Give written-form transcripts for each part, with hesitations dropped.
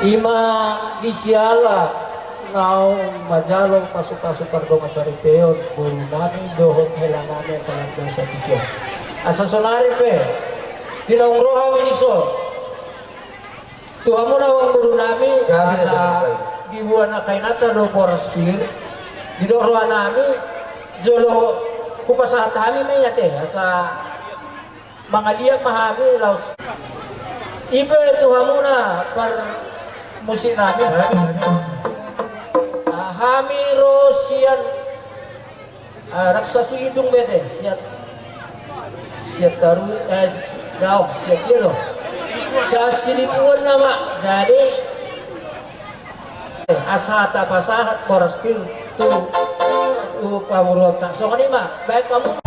Ima isyala nau majalong pasuk-pasuk pardong asariteon bulunami dohot helaname kalanda sa tikyo. Asa solari pe, dinaung roha winiso. Tuhan mo na wang bulunami na dibuan na kainata do poraspir. Dino roha nami jolo kupasahat kami may yate sa mga liyak mahami laos. Ibe Tuhan mo na par musim namin. Hami rosian raksasi hidung bete siat taru jauh siat jero siat silipuan nama jadi asata pasahat boras pil tu pamurota so kanima baik kamu.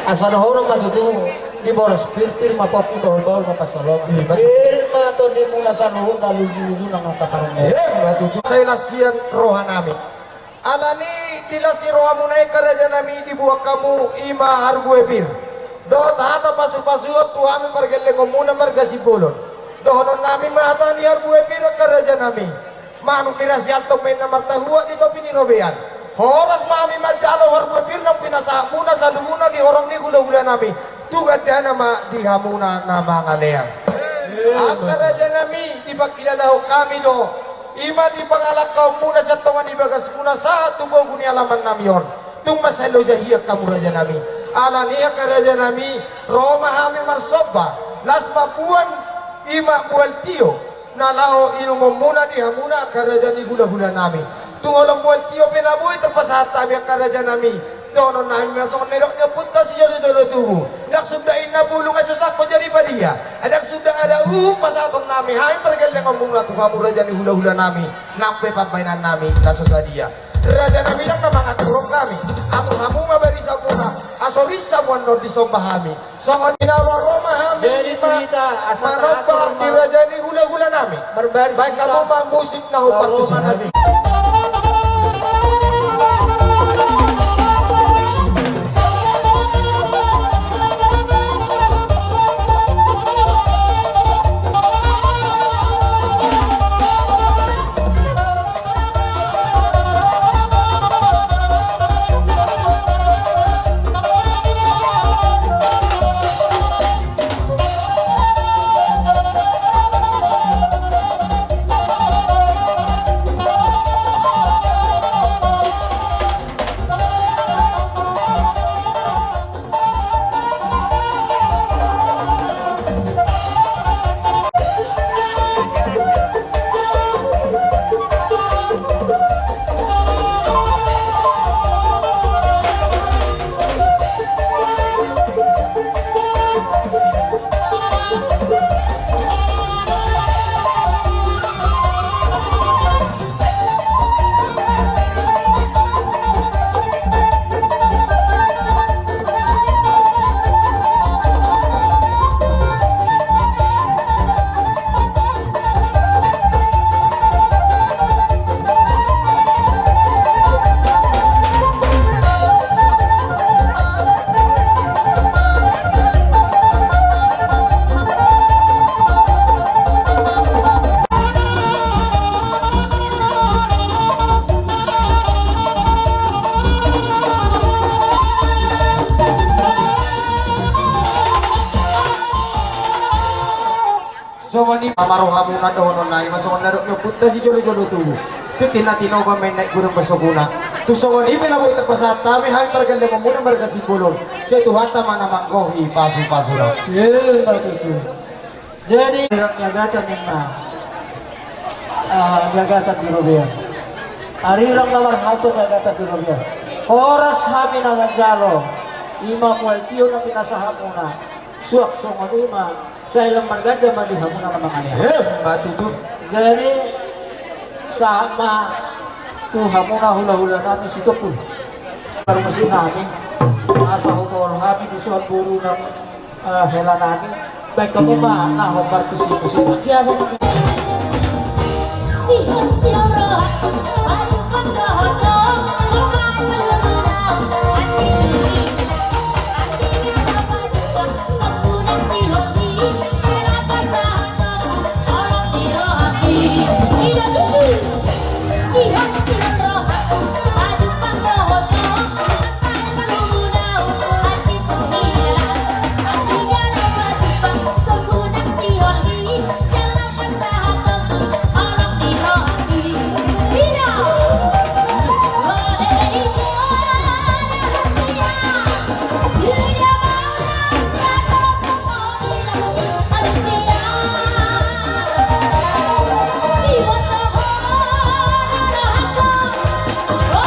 Asa nahorong matutu di boros pir mapop di bawah mapasalong. Pirma to di mula sa nuhun na luju-luju nang katarong mo. Matutu sa ilasian roha namin. Alani dilas ni roha munay karaja nami dibuat kamu ima hargue pir. Doh tahata pasu-pasuot tu kami margelle komuna margasi bolon. Dohonon nami mahata ni hargue pir karaja nami. Manu pirasi alto main na martahua di topi ni robean. Horas mami majalo hargue pir nang pinasa muna sa luguna di horong ni gula-gula nami. Tugat dia nama di hamuna nama ngalean. Ang karaja nami di pagkilalaho kami do ima di pangalak kaum muna sa tongan di bagas muna sa tubuh guni alaman namion tung masalo jahia kamu raja nami ala niya ka raja nami Roma hami marsoba las mabuan ima bual tio na lao inumo muna di hamuna ka raja ni gula-gula nami tungolong bual tio penabuhi terpasat kami ka raja nami dono nami masuk nerok na punta si jolo-jolo tubuh nak subdain na bulung at susako jadi padia adak sudah ada pasaton nami hai pergeleng ngomong na kamu raja ni hula-hula nami nampe pambainan nami na susadia raja nami nang namangat turong kami atau kamu mabari sabuna aso bisa wando disombahami songon inawa Roma hami Jadi kita asal marobah di raja ni hula-hula nami Berbaris baik kita kamu mang musik na partisipasi Songoni amaro hamu na dono na ima songon narok nyo punta si jolo-jolo tubuh itu tina-tino ba may naik gurang basoguna tu songoni pinaboy terpasat kami hai pergeleng ngomong mereka sipulong siya tuhata mana mangkohi pasu-pasu na itu. Jadi nyagatan yang nyagatan di Robia. Arirang lawar hato nyagatan di Robia. Oras kami na nagjalo. Ima mual tiyo na pinasahamuna. Suak songon ima. Sa ilang margada malihamuna na mga niya. Matutu Jadi sama tuhamuna hula-hula namin si Tupul. Pero masin namin. Asa hukol kami disuhan buru ng hela namin. Baik kamu ba na ho partisipasi kaya ba Sihang sirara Aju pagkahoto Bukan melunang Hati Hatinya sama juga Sempunan si hobi Kenapa sahaja Orang dirohati Tidak tuju Sihang sirara Aju pagkahoto Bukan melunang Hati pengilang Hatinya sama juga Sempunan si hobi Kenapa sahaja Orang dirohati Tidak Oh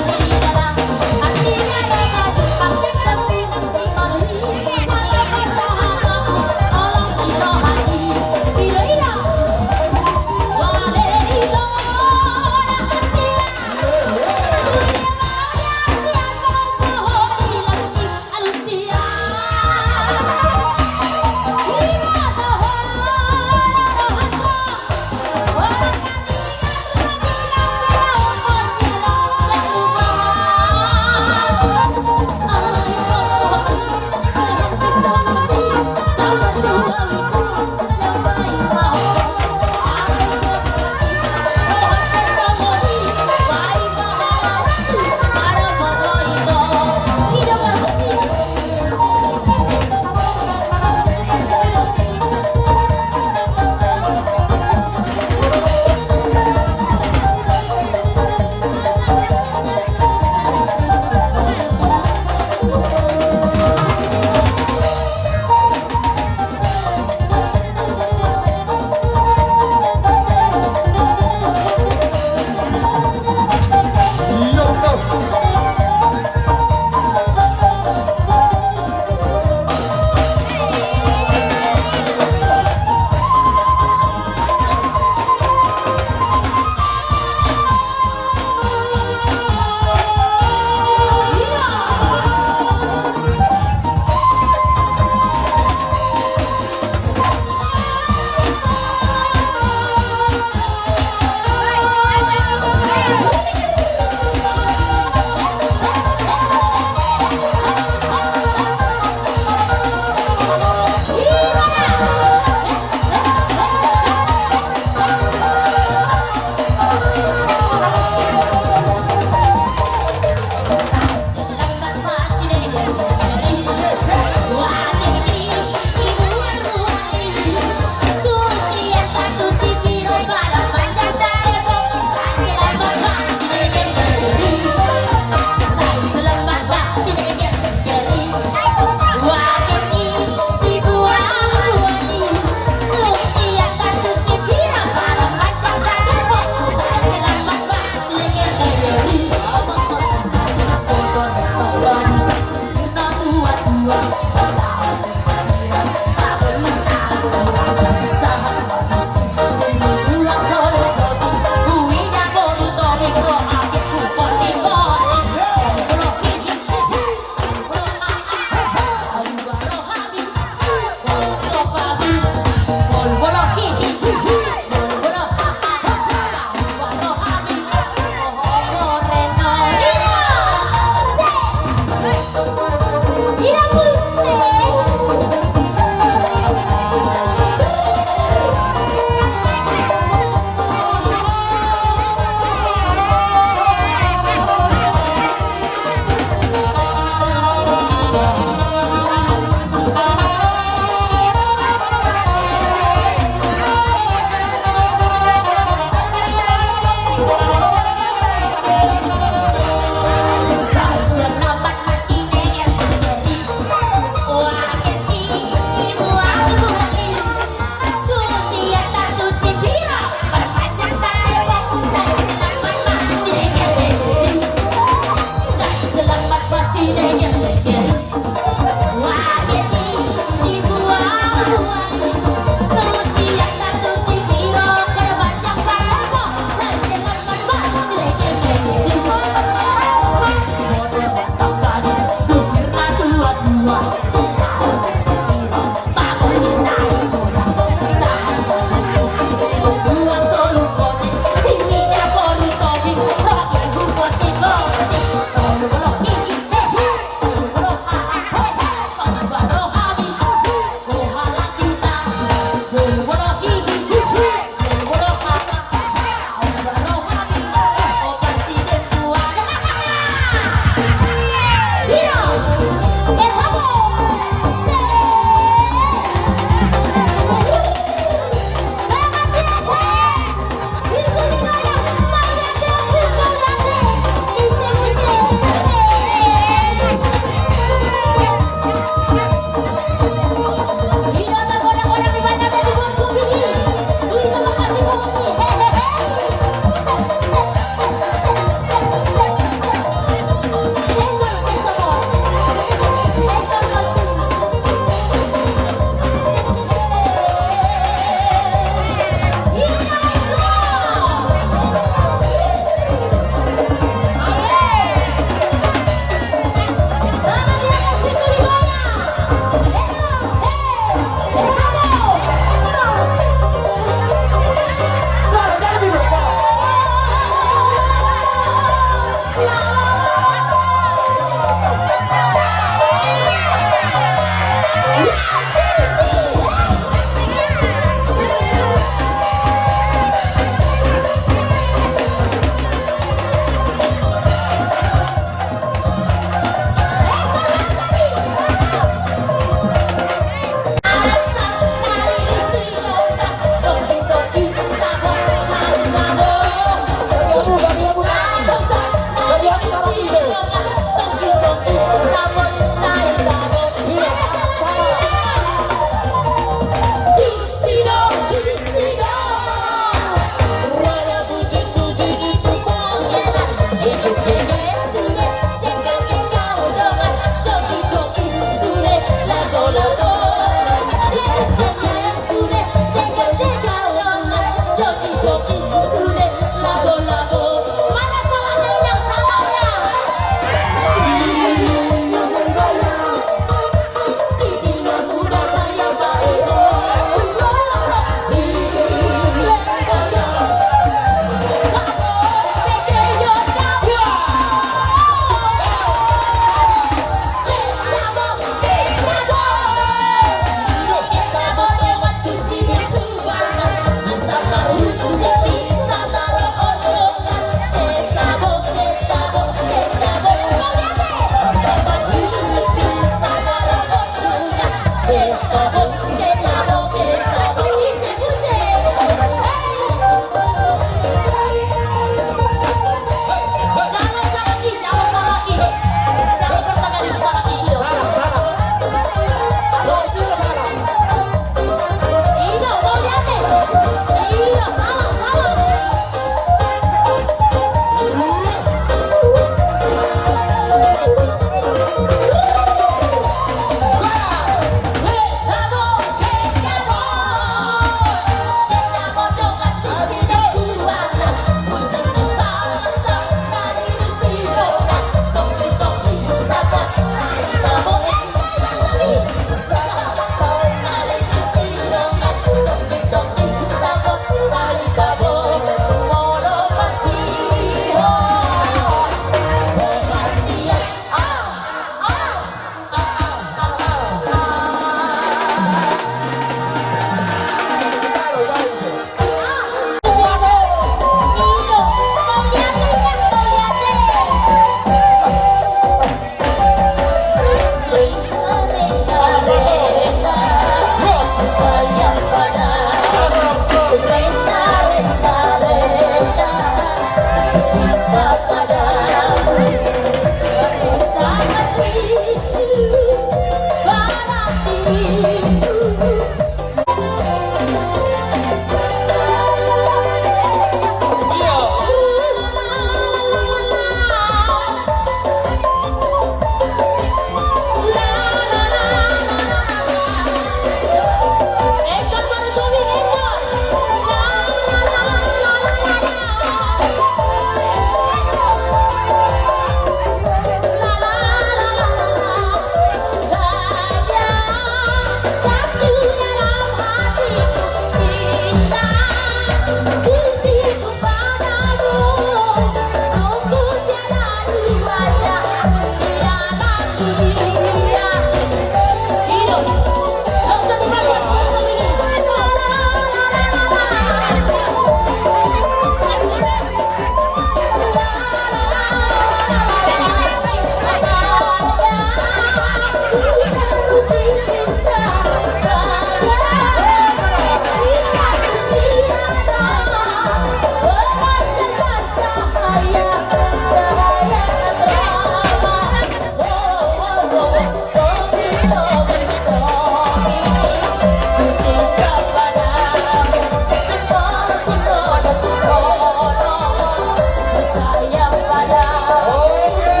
sayang pada Oke.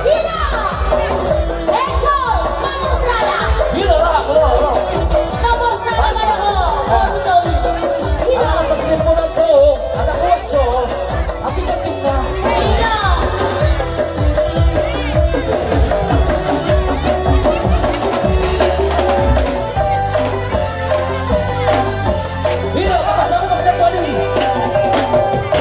Dina Eko nomor salah Gila lah, bro. nomor salah pada Betul Dina Anak pagkakit mo na to, anak ko so, ating kapit na. Dina Gila, kapas ako kapit ko ali. Gila,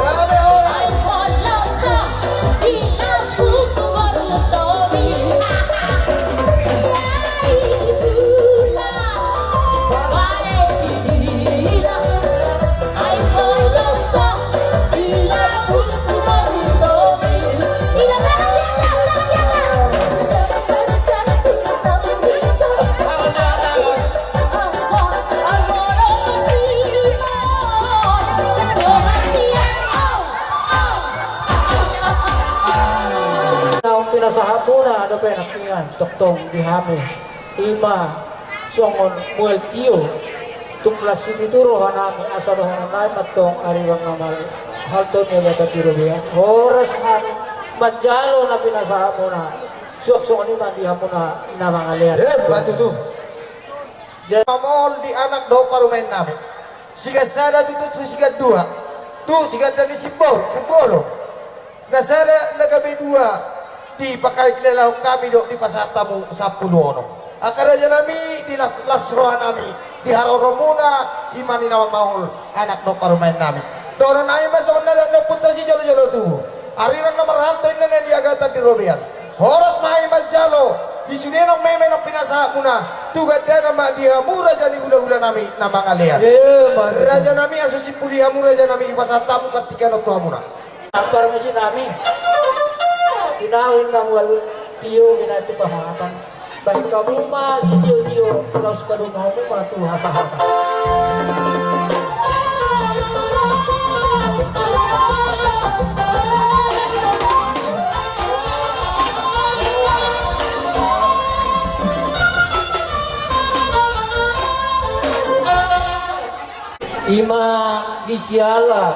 Grabe oras. Naong pinasahapuna, ano pa yung nakingan, toktong dihami, ima, songon, muel tiyo, tuklas situturo hanami, asaro hananay, matong ariwang namal, halto niya yata tirubiyan. Oras namin, manjalo na pinasahapuna, suok-suok ni mandihan mo na mga liyan. Batu tuh. Mamol di anak daw parumain namin. Siga sada dito tu siga dua. Tu siga dari Simbolo. Nasara nagabi dua di pakai kilalau kami do di pasar tamu 10 ono. Akara nami di lasrohan nami di haroromuna imani nawang mahol anak daw parumain namin. Doron ay masok na napunta si jalo-jalo tubo. Ariran na marhalto na di agatan di Robian. Horos mahay majalo isunenong meme ng pinasa muna tugad na naman di hamura dyan hula-hula nami na mga liyan. Raja nami asusipuli hamura dyan nami ipasatamu patikan o tuha muna. Tampar mo si nami. Tinawin ng wal tiyo, ginati pahatan. Baik kamu si tiyo-tiyo, laos pa doon mo matuha sa hata. Ima gisyala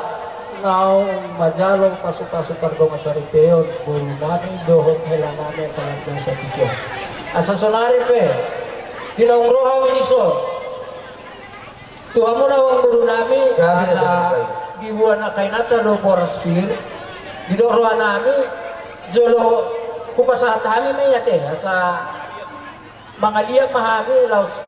now majalo pasok-pasok pardo nga sa ripeo bulunani dohot helanami kalagdan sa tikyo. Asa sonari pe ginawang roha winiso tuha mo na wang bulunami ala gibuan na kay nata do moraspir gido roha nami jolo kupasahat hami may yate sa mga liya mahami laos